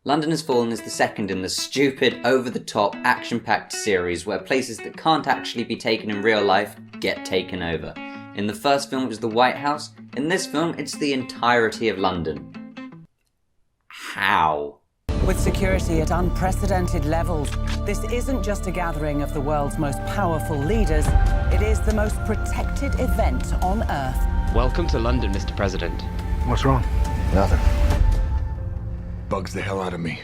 London Has Fallen is the second in the stupid, over-the-top, action-packed series where places that can't actually be taken in real life get taken over. In the first film it was the White House, in this film it's the entirety of London. How? With security at unprecedented levels, this isn't just a gathering of the world's most powerful leaders, it is the most protected event on Earth. Welcome to London, Mr. President. What's wrong? Nothing. Bugs the hell out of me.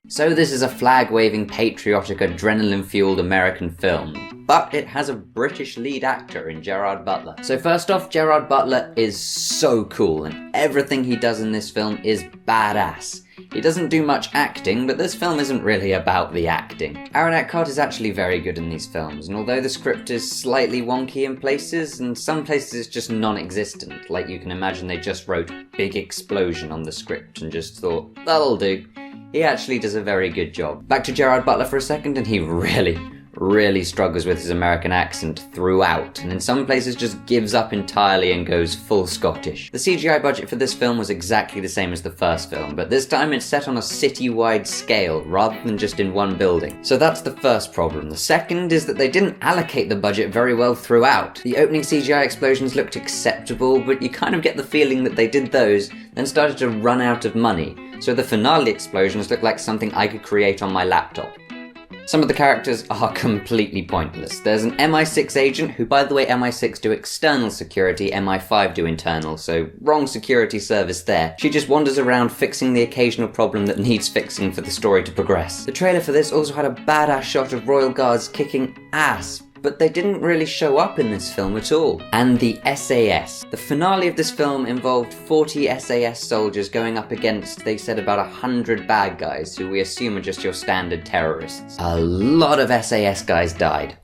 So this is a flag-waving, patriotic, adrenaline-fueled American film, but it has a British lead actor in Gerard Butler. So first off, Gerard Butler is so cool, and everything he does in this film is badass. He doesn't do much acting, but this film isn't really about the acting. Aaron Eckhart is actually very good in these films, and although the script is slightly wonky in places, and some places it's just non-existent, like you can imagine they just wrote "big explosion" on the script and just thought, that'll do. He actually does a very good job. Back to Gerard Butler for a second, and he really struggles with his American accent throughout, and in some places just gives up entirely and goes full Scottish. The CGI budget for this film was exactly the same as the first film, but this time it's set on a city-wide scale rather than just in one building. So that's the first problem. The second is that they didn't allocate the budget very well throughout. The opening CGI explosions looked acceptable, but you kind of get the feeling that they did those, then started to run out of money. So the finale explosions look like something I could create on my laptop. Some of the characters are completely pointless. There's an MI6 agent who, by the way, MI6 do external security, MI5 do internal, so wrong security service there. She just wanders around fixing the occasional problem that needs fixing for the story to progress. The trailer for this also had a badass shot of Royal Guards kicking ass, but they didn't really show up in this film at all. And the SAS. The finale of this film involved 40 SAS soldiers going up against, they said, about 100 bad guys, who we assume are just your standard terrorists. A lot of SAS guys died.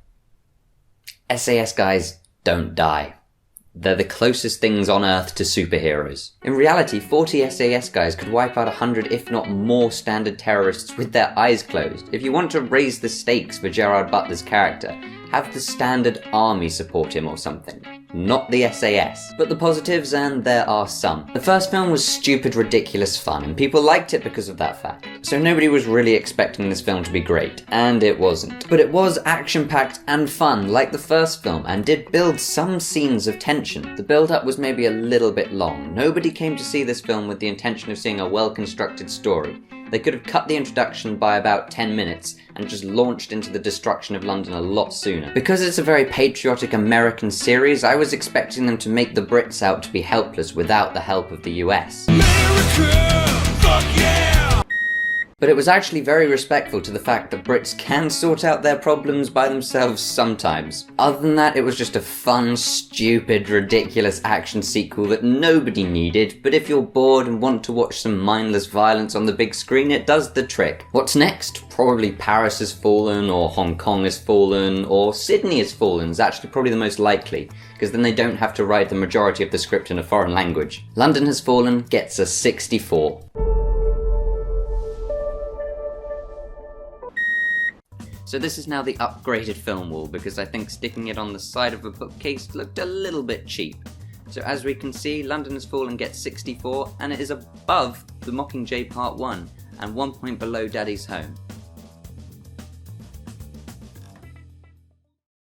SAS guys don't die. They're the closest things on Earth to superheroes. In reality, 40 SAS guys could wipe out 100 if not more standard terrorists with their eyes closed. If you want to raise the stakes for Gerard Butler's character, have the standard army support him or something, not the SAS. But the positives, and there are some. The first film was stupid, ridiculous fun, and people liked it because of that fact. So nobody was really expecting this film to be great, and it wasn't. But it was action-packed and fun, like the first film, and did build some scenes of tension. The build-up was maybe a little bit long. Nobody came to see this film with the intention of seeing a well-constructed story. They could have cut the introduction by about 10 minutes and just launched into the destruction of London a lot sooner. Because it's a very patriotic American series, I was expecting them to make the Brits out to be helpless without the help of the US. America, fuck yeah! But it was actually very respectful to the fact that Brits can sort out their problems by themselves sometimes. Other than that, it was just a fun, stupid, ridiculous action sequel that nobody needed, but if you're bored and want to watch some mindless violence on the big screen, it does the trick. What's next? Probably Paris Has Fallen, or Hong Kong Has Fallen, or Sydney Has Fallen is actually probably the most likely, because then they don't have to write the majority of the script in a foreign language. London Has Fallen gets a 64. So this is now the upgraded film wall, because I think sticking it on the side of a bookcase looked a little bit cheap. So as we can see, London Has Fallen gets 64, and it is above The Mockingjay Part 1, and 1 point below Daddy's Home.